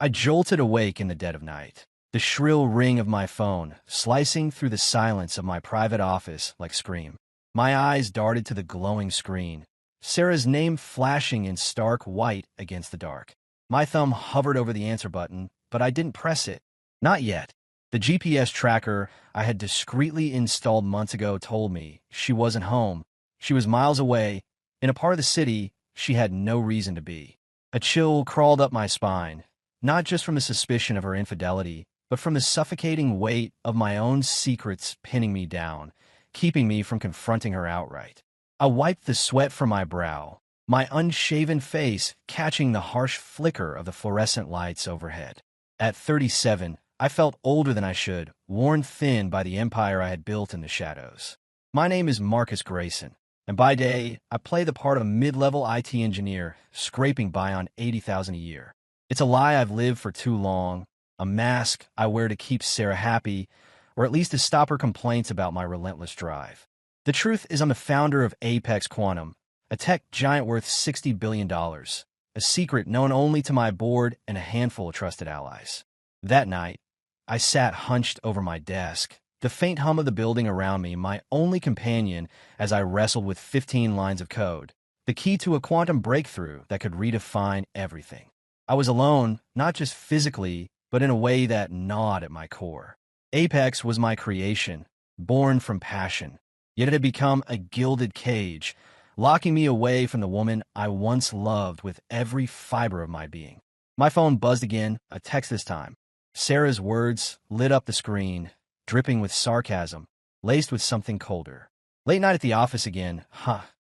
I jolted awake in the dead of night. The shrill ring of my phone, slicing through the silence of my private office like scream. My eyes darted to the glowing screen, Sarah's name flashing in stark white against the dark. My thumb hovered over the answer button, but I didn't press it. Not yet. The GPS tracker I had discreetly installed months ago told me she wasn't home. She was miles away, in a part of the city she had no reason to be. A chill crawled up my spine, not just from the suspicion of her infidelity, but from the suffocating weight of my own secrets pinning me down, keeping me from confronting her outright. I wiped the sweat from my brow, my unshaven face catching the harsh flicker of the fluorescent lights overhead. At 37, I felt older than I should, worn thin by the empire I had built in the shadows. My name is Marcus Grayson, and by day, I play the part of a mid-level IT engineer, scraping by on $80,000 a year. It's a lie I've lived for too long, a mask I wear to keep Sarah happy, or at least to stop her complaints about my relentless drive. The truth is I'm the founder of Apex Quantum, a tech giant worth $60 billion, a secret known only to my board and a handful of trusted allies. That night, I sat hunched over my desk, the faint hum of the building around me my only companion as I wrestled with 15 lines of code, the key to a quantum breakthrough that could redefine everything. I was alone, not just physically, but in a way that gnawed at my core. Apex was my creation, born from passion, yet it had become a gilded cage, locking me away from the woman I once loved with every fiber of my being. My phone buzzed again, a text this time. Sarah's words lit up the screen, dripping with sarcasm, laced with something colder. Late night at the office again,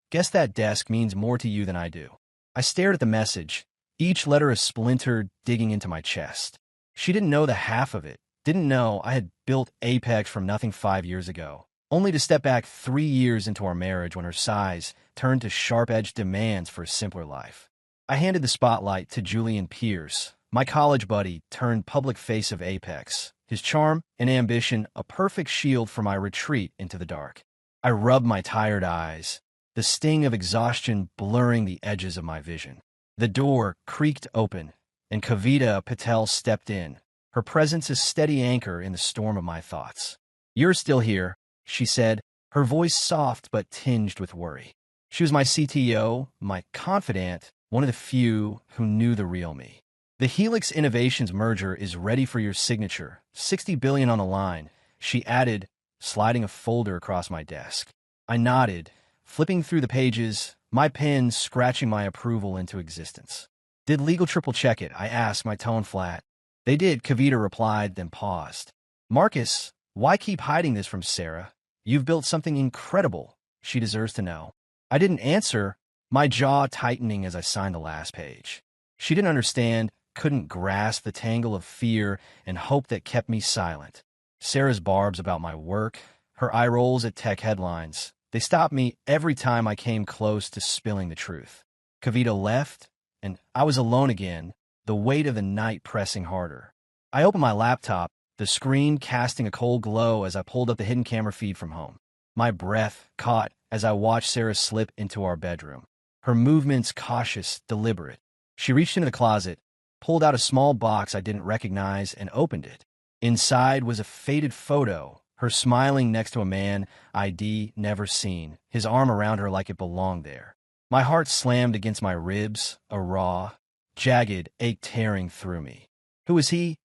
guess that desk means more to you than I do. I stared at the message, each letter a splinter digging into my chest. She didn't know the half of it, didn't know I had built Apex from nothing 5 years ago, only to step back 3 years into our marriage when her sighs turned to sharp-edged demands for a simpler life. I handed the spotlight to Julian Pierce, my college buddy turned public face of Apex, his charm and ambition a perfect shield for my retreat into the dark. I rubbed my tired eyes, the sting of exhaustion blurring the edges of my vision. The door creaked open, and Kavita Patel stepped in, her presence a steady anchor in the storm of my thoughts. "You're still here," she said, her voice soft but tinged with worry. She was my CTO, my confidant, one of the few who knew the real me. "The Helix Innovations merger is ready for your signature, $60 billion on the line," she added, sliding a folder across my desk. I nodded, flipping through the pages, my pen scratching my approval into existence. "Did legal triple-check it?" I asked, my tone flat. "They did," Kavita replied, then paused. "Marcus, why keep hiding this from Sarah? You've built something incredible. She deserves to know." I didn't answer, my jaw tightening as I signed the last page. She didn't understand, couldn't grasp the tangle of fear and hope that kept me silent. Sarah's barbs about my work, her eye rolls at tech headlines, they stopped me every time I came close to spilling the truth. Kavita left, and I was alone again, the weight of the night pressing harder. I opened my laptop, the screen casting a cold glow as I pulled up the hidden camera feed from home. My breath caught as I watched Sarah slip into our bedroom. Her movements cautious, deliberate. She reached into the closet, pulled out a small box I didn't recognize, and opened it. Inside was a faded photo, her smiling next to a man ID never seen, his arm around her like it belonged there. My heart slammed against my ribs, a raw, jagged ache tearing through me. Who was he?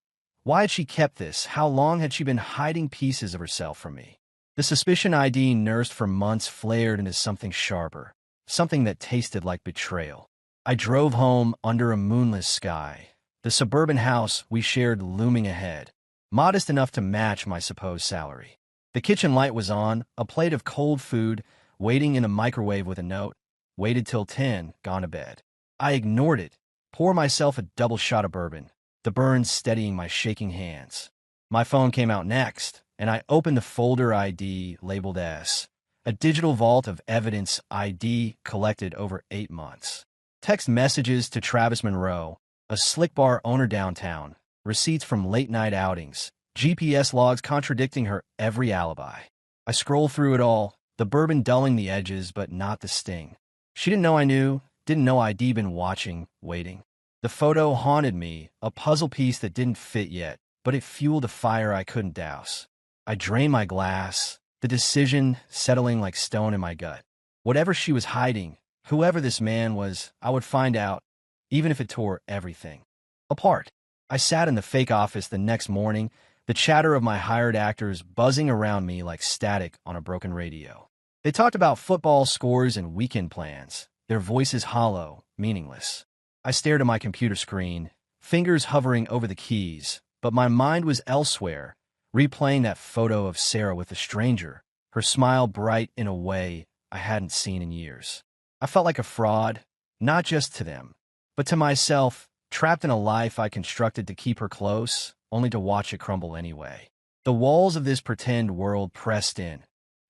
Why had she kept this? How long had she been hiding pieces of herself from me? The suspicion ID nursed for months flared into something sharper, something that tasted like betrayal. I drove home under a moonless sky, the suburban house we shared looming ahead, modest enough to match my supposed salary. The kitchen light was on, a plate of cold food, waiting in a microwave with a note, "Waited till 10, gone to bed." I ignored it, poured myself a double shot of bourbon, the burns steadying my shaking hands. My phone came out next, and I opened the folder ID labeled S, a digital vault of evidence ID collected over 8 months. Text messages to Travis Monroe, a slick bar owner downtown, receipts from late-night outings, GPS logs contradicting her every alibi. I scrolled through it all, the bourbon dulling the edges but not the sting. She didn't know I knew, didn't know I'd been watching, waiting. The photo haunted me, a puzzle piece that didn't fit yet, but it fueled a fire I couldn't douse. I drained my glass, the decision settling like stone in my gut. Whatever she was hiding, whoever this man was, I would find out, even if it tore everything apart. I sat in the fake office the next morning, the chatter of my hired actors buzzing around me like static on a broken radio. They talked about football scores and weekend plans, their voices hollow, meaningless. I stared at my computer screen, fingers hovering over the keys, but my mind was elsewhere, replaying that photo of Sarah with a stranger, her smile bright in a way I hadn't seen in years. I felt like a fraud, not just to them, but to myself, trapped in a life I constructed to keep her close, only to watch it crumble anyway. The walls of this pretend world pressed in,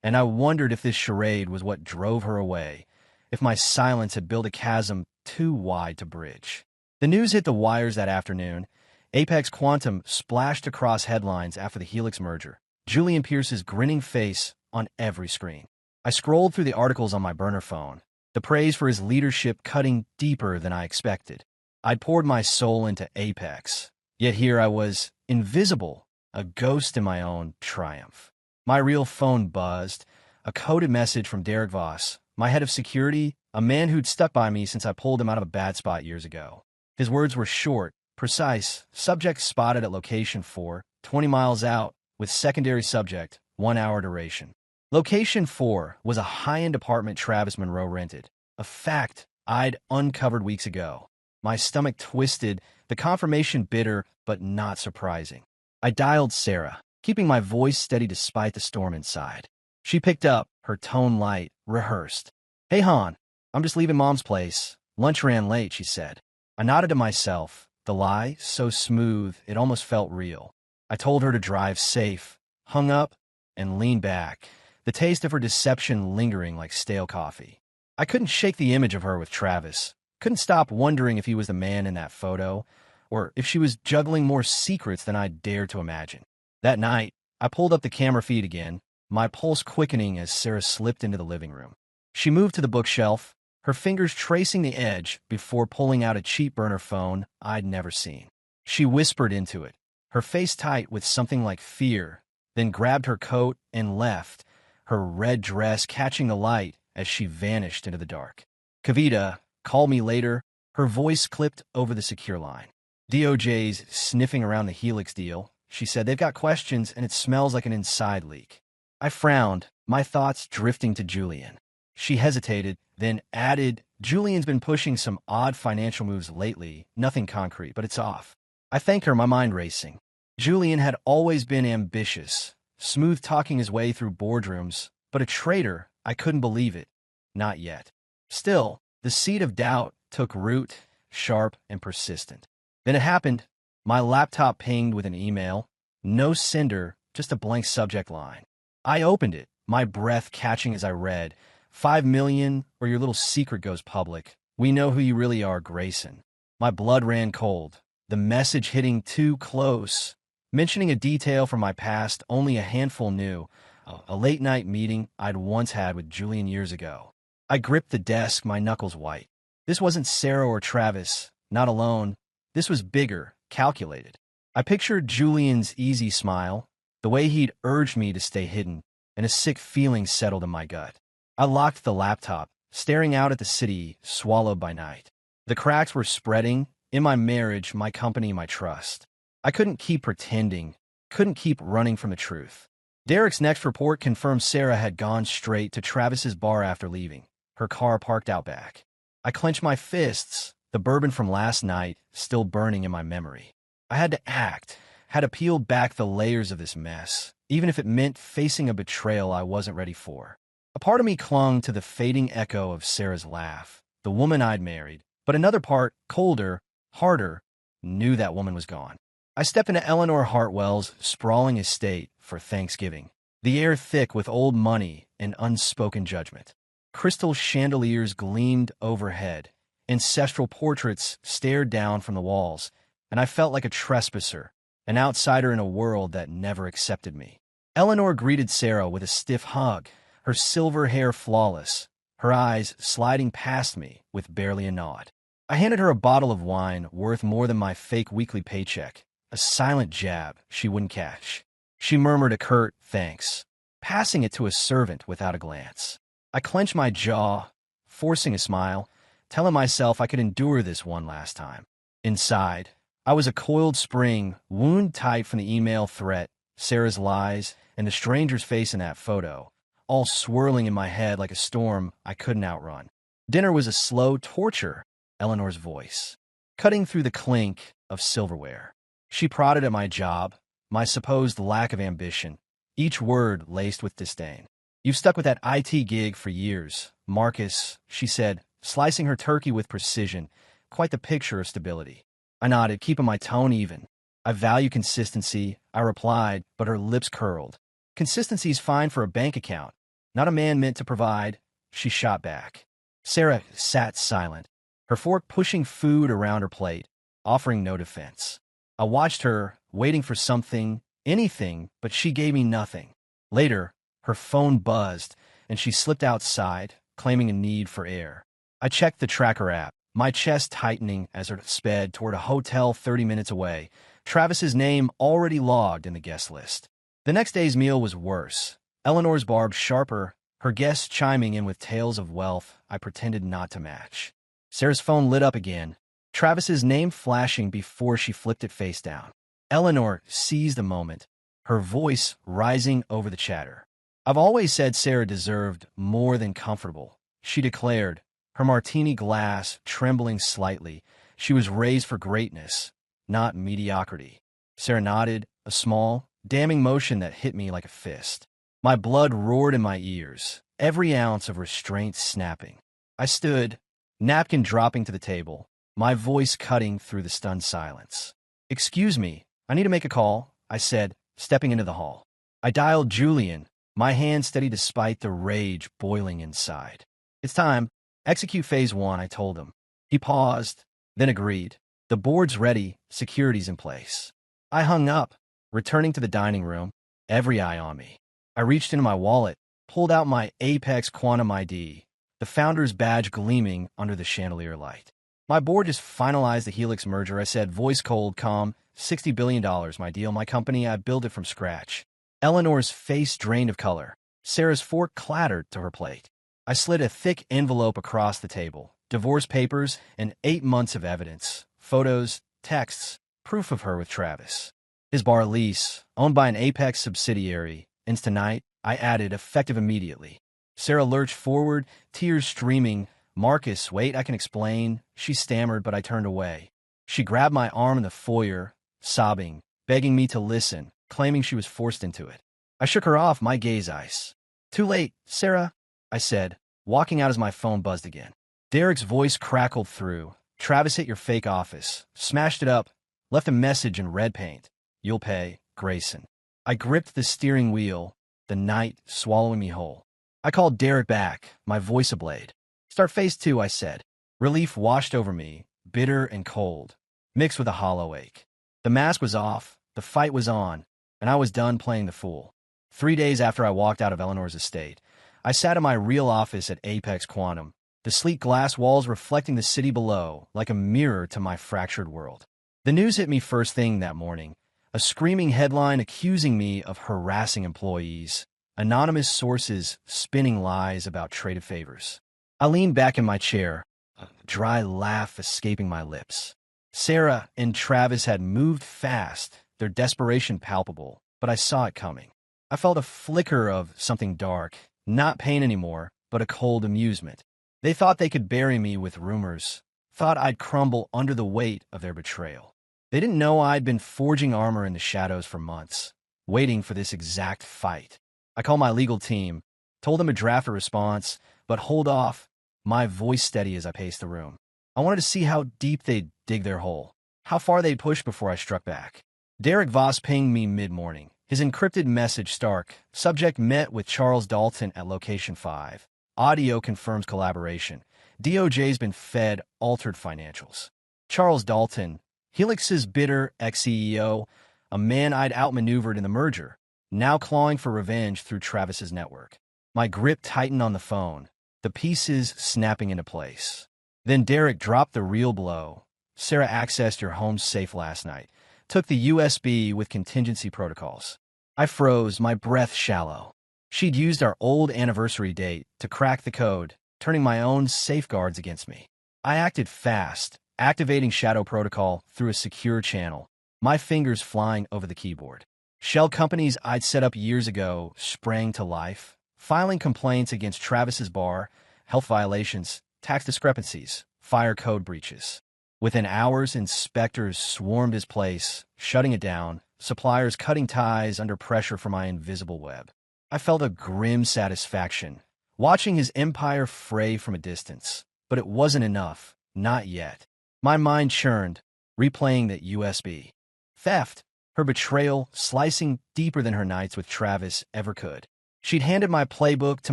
and I wondered if this charade was what drove her away, if my silence had built a chasm too wide to bridge. The news hit the wires that afternoon. Apex Quantum splashed across headlines after the Helix merger, Julian Pierce's grinning face on every screen. I scrolled through the articles on my burner phone, the praise for his leadership cutting deeper than I expected. I'd poured my soul into Apex, yet here I was, invisible, a ghost in my own triumph. My real phone buzzed, a coded message from Derek Voss, my head of security, a man who'd stuck by me since I pulled him out of a bad spot years ago. His words were short, precise, subject spotted at location 4, 20 miles out, with secondary subject, 1 hour duration. Location 4 was a high-end apartment Travis Monroe rented, a fact I'd uncovered weeks ago. My stomach twisted, the confirmation bitter but not surprising. I dialed Sarah, keeping my voice steady despite the storm inside. She picked up, her tone light, rehearsed. "Hey, Han, I'm just leaving Mom's place. Lunch ran late," she said. I nodded to myself, the lie so smooth it almost felt real. I told her to drive safe, hung up, and leaned back, the taste of her deception lingering like stale coffee. I couldn't shake the image of her with Travis, couldn't stop wondering if he was the man in that photo, or if she was juggling more secrets than I dared to imagine. That night, I pulled up the camera feed again, my pulse quickening as Sarah slipped into the living room. She moved to the bookshelf, her fingers tracing the edge before pulling out a cheap burner phone I'd never seen. She whispered into it, her face tight with something like fear, then grabbed her coat and left, her red dress catching the light as she vanished into the dark. "Kavita, call me later," her voice clipped over the secure line. "DOJ's sniffing around the Helix deal," she said. "They've got questions and it smells like an inside leak." I frowned, my thoughts drifting to Julian. She hesitated, then added, "Julian's been pushing some odd financial moves lately, nothing concrete, but it's off." I thanked her, my mind racing. Julian had always been ambitious, smooth-talking his way through boardrooms, but a traitor, I couldn't believe it. Not yet. Still, the seed of doubt took root, sharp and persistent. Then it happened. My laptop pinged with an email. No sender, just a blank subject line. I opened it, my breath catching as I read, "5 million, or your little secret goes public. We know who you really are, Grayson." My blood ran cold, the message hitting too close. Mentioning a detail from my past only a handful knew, a late-night meeting I'd once had with Julian years ago. I gripped the desk, my knuckles white. This wasn't Sarah or Travis, not alone. This was bigger, calculated. I pictured Julian's easy smile, the way he'd urged me to stay hidden, and a sick feeling settled in my gut. I locked the laptop, staring out at the city swallowed by night. The cracks were spreading, in my marriage, my company, my trust. I couldn't keep pretending, couldn't keep running from the truth. Derek's next report confirmed Sarah had gone straight to Travis's bar after leaving, her car parked out back. I clenched my fists, the bourbon from last night still burning in my memory. I had to act, had to peel back the layers of this mess, even if it meant facing a betrayal I wasn't ready for. A part of me clung to the fading echo of Sarah's laugh, the woman I'd married, but another part, colder, harder, knew that woman was gone. I stepped into Eleanor Hartwell's sprawling estate for Thanksgiving, the air thick with old money and unspoken judgment. Crystal chandeliers gleamed overhead, ancestral portraits stared down from the walls, and I felt like a trespasser, an outsider in a world that never accepted me. Eleanor greeted Sarah with a stiff hug, her silver hair flawless, her eyes sliding past me with barely a nod. I handed her a bottle of wine worth more than my fake weekly paycheck, a silent jab she wouldn't catch. She murmured a curt thanks, passing it to a servant without a glance. I clenched my jaw, forcing a smile, telling myself I could endure this one last time. Inside, I was a coiled spring, wound tight from the email threat, Sarah's lies, and the stranger's face in that photo, all swirling in my head like a storm I couldn't outrun. Dinner was a slow torture, Eleanor's voice, cutting through the clink of silverware. She prodded at my job, my supposed lack of ambition, each word laced with disdain. "You've stuck with that IT gig for years, Marcus," she said, slicing her turkey with precision, quite the picture of stability. I nodded, keeping my tone even. "I value consistency," I replied, but her lips curled. "Consistency's fine for a bank account, not a man meant to provide," she shot back. Sarah sat silent, her fork pushing food around her plate, offering no defense. I watched her, waiting for something, anything, but she gave me nothing. Later, her phone buzzed, and she slipped outside, claiming a need for air. I checked the tracker app, my chest tightening as her sped toward a hotel 30 minutes away, Travis's name already logged in the guest list. The next day's meal was worse. Eleanor's barb sharper, her guests chiming in with tales of wealth I pretended not to match. Sarah's phone lit up again, Travis's name flashing before she flipped it face down. Eleanor seized the moment, her voice rising over the chatter. "I've always said Sarah deserved more than comfortable," she declared, her martini glass trembling slightly. "She was raised for greatness, not mediocrity." Sarah nodded, a small, damning motion that hit me like a fist. My blood roared in my ears, every ounce of restraint snapping. I stood, napkin dropping to the table, my voice cutting through the stunned silence. "Excuse me, I need to make a call," I said, stepping into the hall. I dialed Julian, my hand steady despite the rage boiling inside. "It's time. Execute phase 1, I told him. He paused, then agreed. "The board's ready, security's in place." I hung up, returning to the dining room, every eye on me. I reached into my wallet, pulled out my Apex Quantum ID, the founder's badge gleaming under the chandelier light. "My board just finalized the Helix merger," I said, voice cold, calm. $60 billion, my deal, my company, I built it from scratch. Eleanor's face drained of color. Sarah's fork clattered to her plate. I slid a thick envelope across the table. Divorce papers and 8 months of evidence. Photos, texts, proof of her with Travis. His bar lease, owned by an Apex subsidiary. And tonight, I added, effective immediately. Sarah lurched forward, tears streaming. "Marcus, wait, I can explain." She stammered, but I turned away. She grabbed my arm in the foyer, sobbing, begging me to listen, claiming she was forced into it. I shook her off, my gaze ice. "Too late, Sarah," I said, walking out as my phone buzzed again. Derek's voice crackled through. "Travis hit your fake office, smashed it up, left a message in red paint. You'll pay, Grayson." I gripped the steering wheel, the night swallowing me whole. I called Derek back, my voice ablaze. "Start phase 2, I said. Relief washed over me, bitter and cold, mixed with a hollow ache. The mask was off, the fight was on, and I was done playing the fool. 3 days after I walked out of Eleanor's estate, I sat in my real office at Apex Quantum, the sleek glass walls reflecting the city below like a mirror to my fractured world. The news hit me first thing that morning, a screaming headline accusing me of harassing employees, anonymous sources spinning lies about traded favors. I leaned back in my chair, a dry laugh escaping my lips. Sarah and Travis had moved fast, their desperation palpable, but I saw it coming. I felt a flicker of something dark, not pain anymore, but a cold amusement. They thought they could bury me with rumors, thought I'd crumble under the weight of their betrayal. They didn't know I'd been forging armor in the shadows for months, waiting for this exact fight. I called my legal team, told them to draft a response, but hold off, my voice steady as I paced the room. I wanted to see how deep they'd dig their hole, how far they'd push before I struck back. Derek Voss pinged me mid-morning, his encrypted message stark. Subject: met with Charles Dalton at location 5. Audio confirms collaboration. DOJ's been fed altered financials. Charles Dalton, Helix's bitter ex-CEO, a man I'd outmaneuvered in the merger, now clawing for revenge through Travis's network. My grip tightened on the phone, the pieces snapping into place. Then Derek dropped the real blow. Sarah accessed your home safe last night, took the USB with contingency protocols. I froze, my breath shallow. She'd used our old anniversary date to crack the code, turning my own safeguards against me. I acted fast, activating Shadow Protocol through a secure channel, my fingers flying over the keyboard. Shell companies I'd set up years ago sprang to life, filing complaints against Travis's bar, health violations, tax discrepancies, fire code breaches. Within hours, inspectors swarmed his place, shutting it down, suppliers cutting ties under pressure from my invisible web. I felt a grim satisfaction, watching his empire fray from a distance. But it wasn't enough, not yet. My mind churned, replaying that USB. Theft, her betrayal slicing deeper than her nights with Travis ever could. She'd handed my playbook to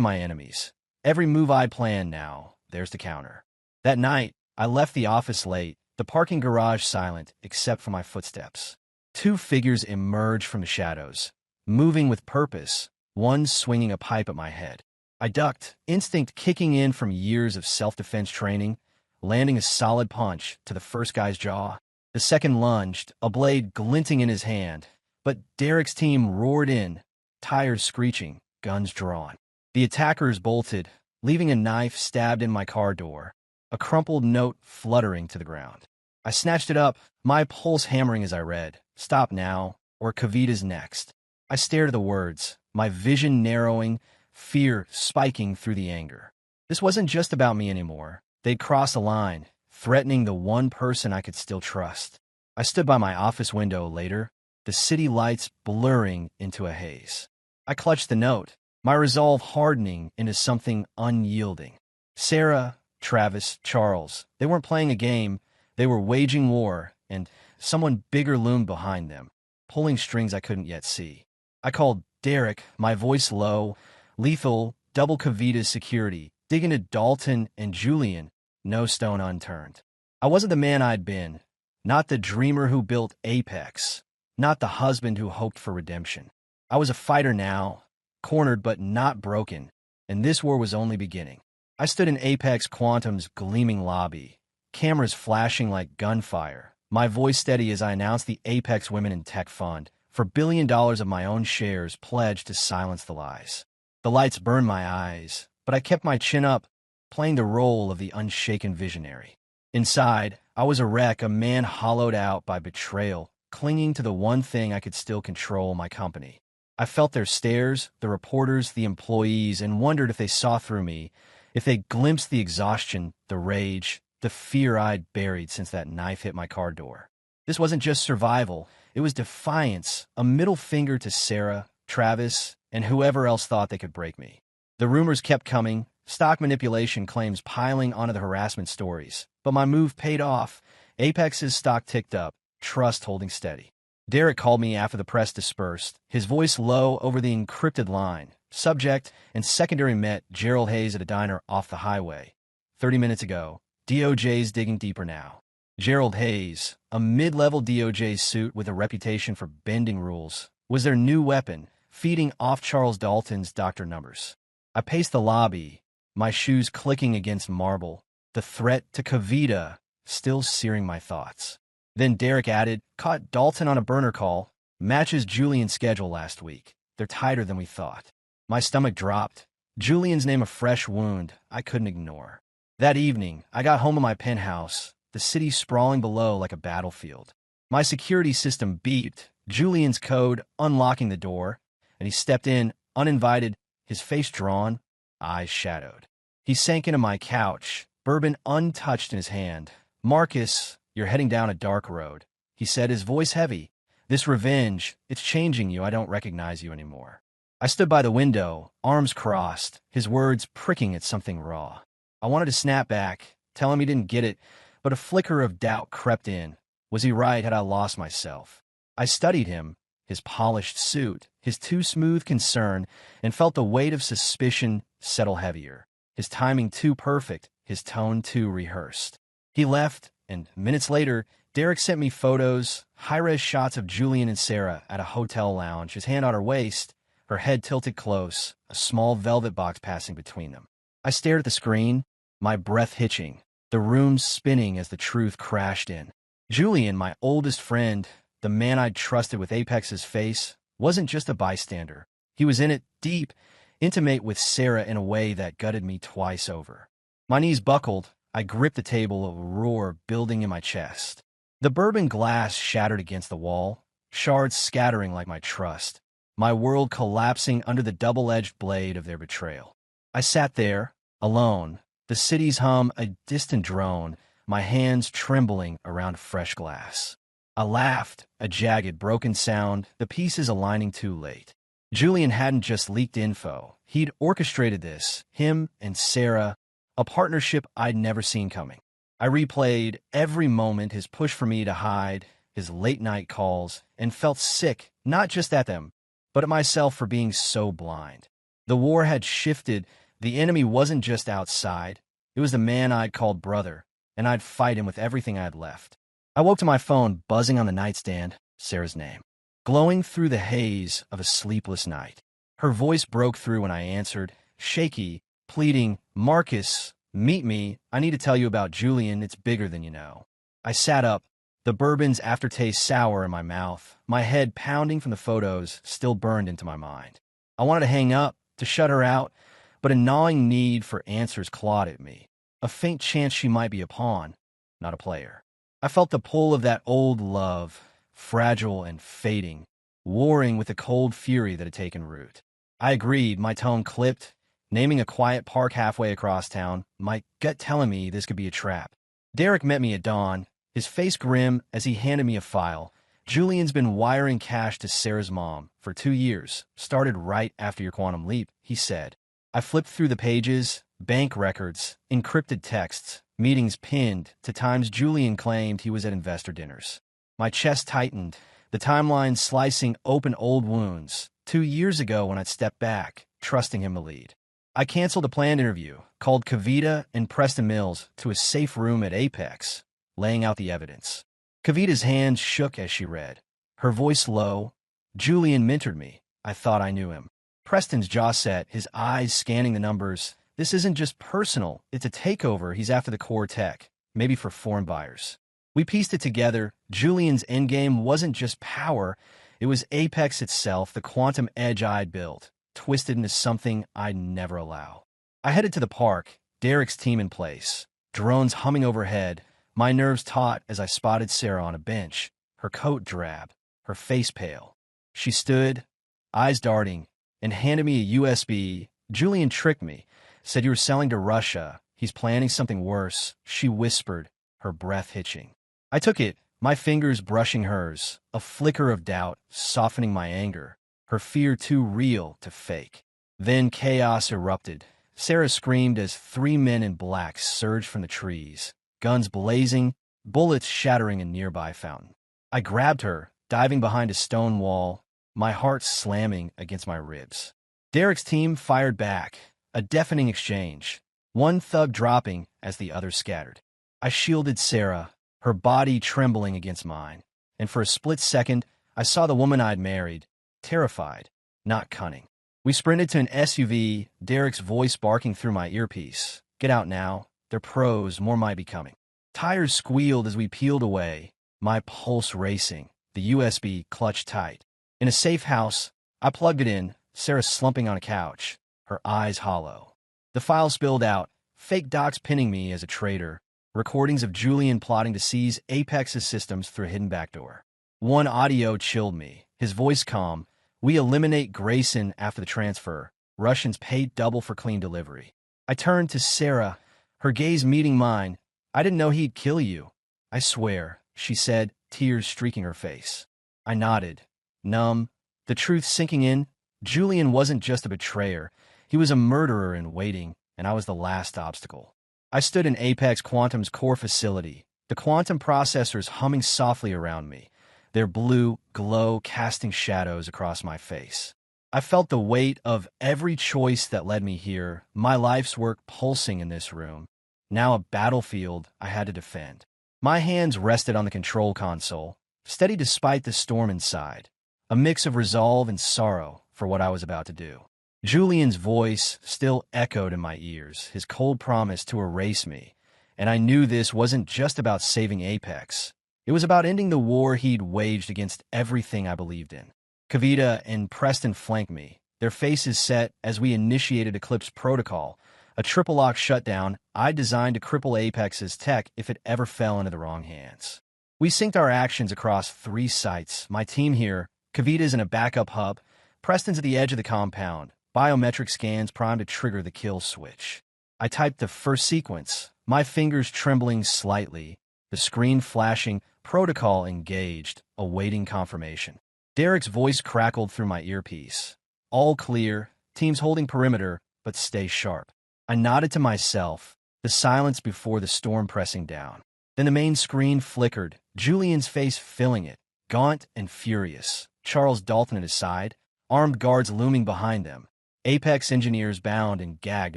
my enemies. Every move I planned now, there's the counter. That night, I left the office late, the parking garage silent except for my footsteps. Two figures emerged from the shadows, moving with purpose, one swinging a pipe at my head. I ducked, instinct kicking in from years of self-defense training, landing a solid punch to the first guy's jaw. The second lunged, a blade glinting in his hand, but Derek's team roared in, tires screeching, guns drawn. The attackers bolted, leaving a knife stabbed in my car door, a crumpled note fluttering to the ground. I snatched it up, my pulse hammering as I read, "Stop now," or "Kavita's next." I stared at the words, my vision narrowing, fear spiking through the anger. This wasn't just about me anymore. They'd crossed a line, threatening the one person I could still trust. I stood by my office window later, the city lights blurring into a haze. I clutched the note, my resolve hardening into something unyielding. Sarah, Travis, Charles, they weren't playing a game, they were waging war, and someone bigger loomed behind them, pulling strings I couldn't yet see. I called Derek, my voice low, lethal, double Kavita's security, digging into Dalton and Julian, no stone unturned. I wasn't the man I'd been, not the dreamer who built Apex, not the husband who hoped for redemption. I was a fighter now, cornered but not broken, and this war was only beginning. I stood in Apex Quantum's gleaming lobby, cameras flashing like gunfire, my voice steady as I announced the Apex Women in Tech Fund for $1 billion of my own shares pledged to silence the lies. The lights burned my eyes, but I kept my chin up, playing the role of the unshaken visionary. Inside, I was a wreck, a man hollowed out by betrayal, clinging to the one thing I could still control, my company. I felt their stares, the reporters, the employees, and wondered if they saw through me, if they glimpsed the exhaustion, the rage, the fear I'd buried since that knife hit my car door. This wasn't just survival, it was defiance, a middle finger to Sarah, Travis, and whoever else thought they could break me. The rumors kept coming, stock manipulation claims piling onto the harassment stories, but my move paid off. Apex's stock ticked up, trust holding steady. Derek called me after the press dispersed, his voice low over the encrypted line. Subject and secondary met Gerald Hayes at a diner off the highway. 30 minutes ago. DOJ's digging deeper now. Gerald Hayes, a mid-level DOJ suit with a reputation for bending rules, was their new weapon, feeding off Charles Dalton's doctor numbers. I paced the lobby, my shoes clicking against marble, the threat to Kavita still searing my thoughts. Then Derek added, "Caught Dalton on a burner call. Matches Julian's schedule last week. They're tighter than we thought." My stomach dropped. Julian's name a fresh wound I couldn't ignore. That evening, I got home to my penthouse, the city sprawling below like a battlefield. My security system beeped, Julian's code unlocking the door, and he stepped in, uninvited, his face drawn, eyes shadowed. He sank into my couch, bourbon untouched in his hand. "Marcus, you're heading down a dark road," he said, his voice heavy. "This revenge, it's changing you. I don't recognize you anymore." I stood by the window, arms crossed, his words pricking at something raw. I wanted to snap back, tell him he didn't get it, but a flicker of doubt crept in. Was he right? Had I lost myself? I studied him, his polished suit, his too smooth concern, and felt the weight of suspicion settle heavier. His timing too perfect, his tone too rehearsed. He left, and minutes later, Derek sent me photos, high-res shots of Julian and Sarah at a hotel lounge, his hand on her waist, her head tilted close, a small velvet box passing between them. I stared at the screen, my breath hitching. the room spinning as the truth crashed in. Julian, my oldest friend, the man I'd trusted with Apex's face, wasn't just a bystander. He was in it, deep, intimate with Sarah in a way that gutted me twice over. My knees buckled. I gripped the table, a roar building in my chest. The bourbon glass shattered against the wall, shards scattering like my trust, my world collapsing under the double-edged blade of their betrayal. I sat there, alone, the city's hum a distant drone, my hands trembling around fresh glass. I laughed, a jagged, broken sound, the pieces aligning too late. Julian hadn't just leaked info. He'd orchestrated this, him and Sarah, a partnership I'd never seen coming. I replayed every moment, his push for me to hide, his late-night calls, and felt sick, not just at them, but at myself for being so blind. The war had shifted. The enemy wasn't just outside. It was the man I'd called brother, and I'd fight him with everything I'd left. I woke to my phone buzzing on the nightstand, Sarah's name, glowing through the haze of a sleepless night. Her voice broke through when I answered, shaky, pleading, "Marcus, meet me. I need to tell you about Julian. It's bigger than you know." I sat up, the bourbon's aftertaste sour in my mouth, my head pounding from the photos still burned into my mind. I wanted to hang up, to shut her out, but a gnawing need for answers clawed at me. A faint chance she might be a pawn, not a player. I felt the pull of that old love, fragile and fading, warring with the cold fury that had taken root. I agreed, my tone clipped, naming a quiet park halfway across town, my gut telling me this could be a trap. Derek met me at dawn, his face grim as he handed me a file. "Julian's been wiring cash to Sarah's mom for 2 years, started right after your quantum leap," he said. I flipped through the pages, bank records, encrypted texts, meetings pinned to times Julian claimed he was at investor dinners. My chest tightened, the timeline slicing open old wounds, 2 years ago when I'd stepped back, trusting him to lead. I canceled a planned interview, called Kavita and Preston Mills to a safe room at Apex, laying out the evidence. Kavita's hands shook as she read, her voice low. "Julian mentored me. I thought I knew him." Preston's jaw set, his eyes scanning the numbers. "This isn't just personal. It's a takeover. He's after the core tech, maybe for foreign buyers." We pieced it together. Julian's endgame wasn't just power. It was Apex itself, the quantum edge I'd built, twisted into something I'd never allow. I headed to the park, Derek's team in place, drones humming overhead, my nerves taut as I spotted Sarah on a bench, her coat drab, her face pale. She stood, eyes darting, and handed me a USB. "Julian tricked me, said you were selling to Russia. He's planning something worse," she whispered, her breath hitching. I took it, my fingers brushing hers, a flicker of doubt softening my anger, her fear too real to fake. Then chaos erupted. Sarah screamed as 3 men in black surged from the trees, guns blazing, bullets shattering a nearby fountain. I grabbed her, diving behind a stone wall, my heart slamming against my ribs. Derek's team fired back, a deafening exchange, one thug dropping as the other scattered. I shielded Sarah, her body trembling against mine, and for a split second, I saw the woman I'd married, terrified, not cunning. We sprinted to an SUV, Derek's voice barking through my earpiece. "Get out now. They're pros, more might be coming." Tires squealed as we peeled away, my pulse racing, the USB clutched tight. In a safe house, I plugged it in, Sarah slumping on a couch, her eyes hollow. The file spilled out, fake docs pinning me as a traitor, recordings of Julian plotting to seize Apex's systems through a hidden backdoor. One audio chilled me, his voice calm. "We eliminate Grayson after the transfer. Russians paid double for clean delivery." I turned to Sarah, her gaze meeting mine. "I didn't know he'd kill you." "I swear," she said, tears streaking her face. I nodded, numb, the truth sinking in. Julian wasn't just a betrayer. He was a murderer in waiting, and I was the last obstacle. I stood in Apex Quantum's core facility, the quantum processors humming softly around me, their blue glow casting shadows across my face. I felt the weight of every choice that led me here, my life's work pulsing in this room, now a battlefield I had to defend. My hands rested on the control console, steady despite the storm inside, a mix of resolve and sorrow for what I was about to do. Julian's voice still echoed in my ears, his cold promise to erase me, And I knew this wasn't just about saving Apex. It was about ending the war he'd waged against everything I believed in. Kavita and Preston flanked me, their faces set as we initiated Eclipse Protocol, a triple-lock shutdown I designed to cripple Apex's tech if it ever fell into the wrong hands. We synced our actions across 3 sites. My team here, Kavita's in a backup hub, Preston's at the edge of the compound, biometric scans primed to trigger the kill switch. I typed the first sequence, my fingers trembling slightly, the screen flashing, protocol engaged, awaiting confirmation. Derek's voice crackled through my earpiece. All clear, teams holding perimeter, but stay sharp. I nodded to myself, the silence before the storm pressing down. Then the main screen flickered, Julian's face filling it, gaunt and furious. Charles Dalton at his side, armed guards looming behind them. Apex engineers bound and gagged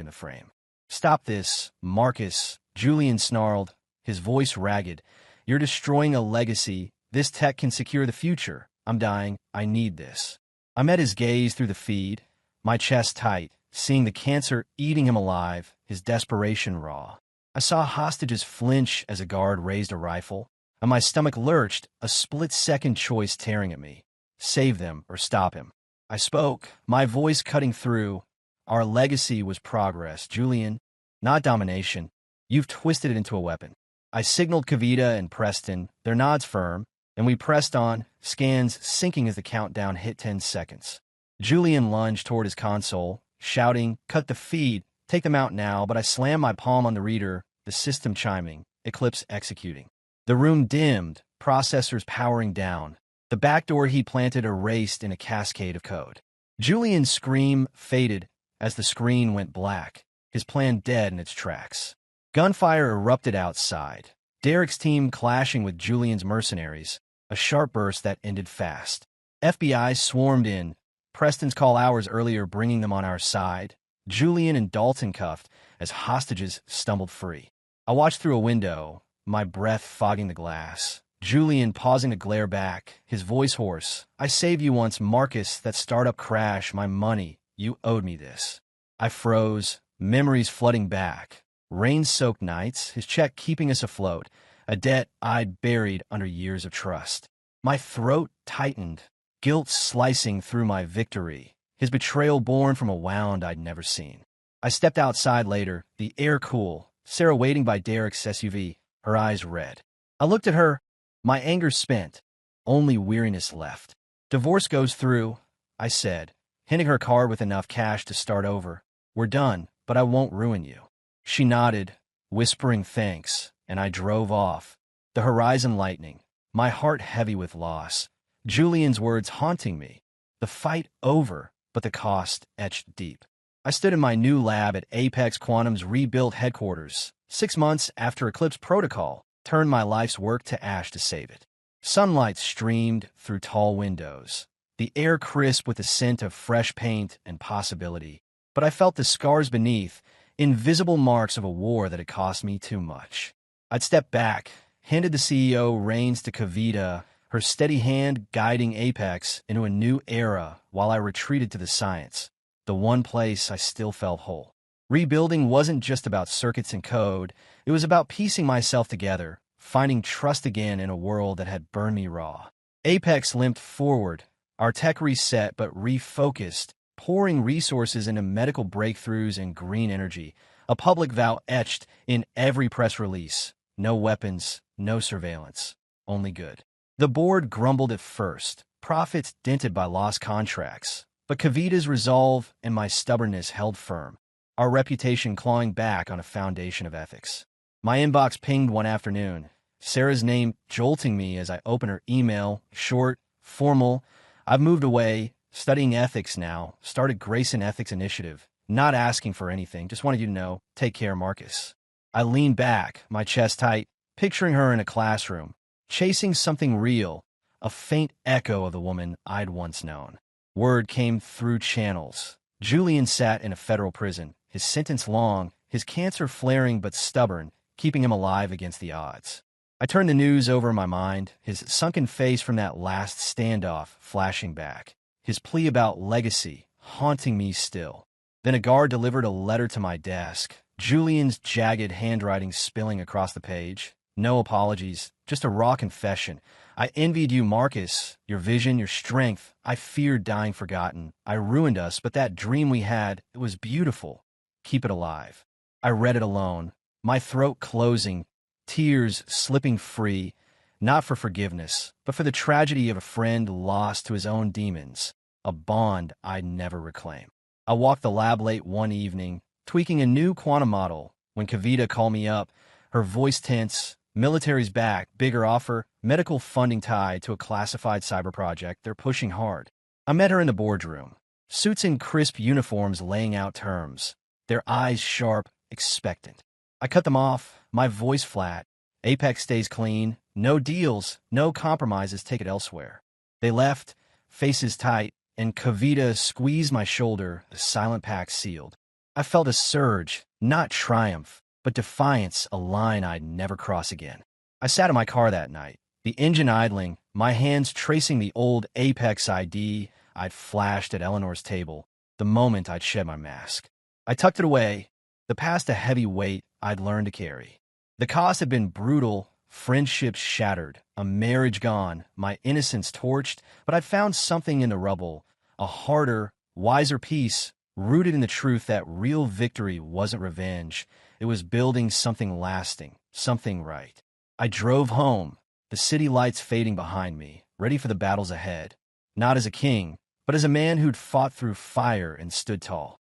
in the frame. "Stop this, Marcus," Julian snarled, his voice ragged. "You're destroying a legacy. This tech can secure the future. I'm dying. I need this." I met his gaze through the feed, my chest tight, seeing the cancer eating him alive, his desperation raw. I saw hostages flinch as a guard raised a rifle, and my stomach lurched, a split-second choice tearing at me. Save them or stop him. I spoke, my voice cutting through. Our legacy was progress, Julian, not domination. You've twisted it into a weapon. I signaled Kavita and Preston, their nods firm, and we pressed on, scans syncing as the countdown hit 10 seconds. Julian lunged toward his console, shouting, "Cut the feed, take them out now," but I slammed my palm on the reader, the system chiming, Eclipse executing. The room dimmed, processors powering down. The backdoor he planted erased in a cascade of code. Julian's scream faded as the screen went black, his plan dead in its tracks. Gunfire erupted outside, Derek's team clashing with Julian's mercenaries, a sharp burst that ended fast. FBI swarmed in, Preston's call hours earlier bringing them on our side, Julian and Dalton cuffed as hostages stumbled free. I watched through a window, my breath fogging the glass. Julian pausing to glare back, his voice hoarse. "I saved you once, Marcus, that startup crash, my money. You owed me this." I froze, memories flooding back. Rain-soaked nights, his check keeping us afloat, a debt I'd buried under years of trust. My throat tightened, guilt slicing through my victory, his betrayal born from a wound I'd never seen. I stepped outside later, the air cool, Sarah waiting by Derek's SUV, her eyes red. I looked at her, my anger spent, only weariness left. "Divorce goes through," I said, handing her card with enough cash to start over. "We're done, but I won't ruin you." She nodded, whispering thanks, and I drove off, the horizon lightening, my heart heavy with loss. Julian's words haunting me. The fight over, but the cost etched deep. I stood in my new lab at Apex Quantum's rebuilt headquarters, 6 months after Eclipse Protocol turned my life's work to ash to save it. Sunlight streamed through tall windows, the air crisp with the scent of fresh paint and possibility. But I felt the scars beneath, invisible marks of a war that had cost me too much. I'd stepped back, handed the CEO reins to Kavita, her steady hand guiding Apex into a new era while I retreated to the science, the one place I still felt whole. Rebuilding wasn't just about circuits and code, it was about piecing myself together, finding trust again in a world that had burned me raw. Apex limped forward, our tech reset but refocused, pouring resources into medical breakthroughs and green energy, a public vow etched in every press release. No weapons, no surveillance, only good. The board grumbled at first, profits dented by lost contracts, but Kavita's resolve and my stubbornness held firm, our reputation clawing back on a foundation of ethics. My inbox pinged one afternoon, Sarah's name jolting me as I opened her email, short, formal. "I've moved away, studying ethics now, started Grayson Ethics Initiative, not asking for anything, just wanted you to know, take care, Marcus." I leaned back, my chest tight, picturing her in a classroom, chasing something real, a faint echo of the woman I'd once known. Word came through channels. Julian sat in a federal prison, his sentence long, his cancer flaring but stubborn, keeping him alive against the odds. I turned the news over in my mind, his sunken face from that last standoff flashing back, his plea about legacy haunting me still. Then a guard delivered a letter to my desk, Julian's jagged handwriting spilling across the page. No apologies, just a raw confession. I envied you, Marcus. Your vision, your strength. I feared dying forgotten. I ruined us, but that dream we had, it was beautiful. Keep it alive. I read it alone, my throat closing, tears slipping free, not for forgiveness, but for the tragedy of a friend lost to his own demons, a bond I'd never reclaim. I walked the lab late one evening, tweaking a new quantum model, when Kavita called me up, her voice tense. Military's back, bigger offer, medical funding tied to a classified cyber project. They're pushing hard. I met her in the boardroom, suits in crisp uniforms laying out terms, their eyes sharp, expectant. I cut them off, my voice flat. Apex stays clean, no deals, no compromises, take it elsewhere. They left, faces tight, and Kavita squeezed my shoulder, the silent pact sealed. I felt a surge, not triumph, but defiance, a line I'd never cross again. I sat in my car that night, the engine idling, my hands tracing the old Apex ID I'd flashed at Eleanor's table, the moment I'd shed my mask. I tucked it away, the past a heavy weight I'd learned to carry. The cost had been brutal, friendships shattered, a marriage gone, my innocence torched, but I'd found something in the rubble, a harder, wiser peace, rooted in the truth that real victory wasn't revenge. It was building something lasting, something right. I drove home, the city lights fading behind me, ready for the battles ahead. Not as a king, but as a man who'd fought through fire and stood tall.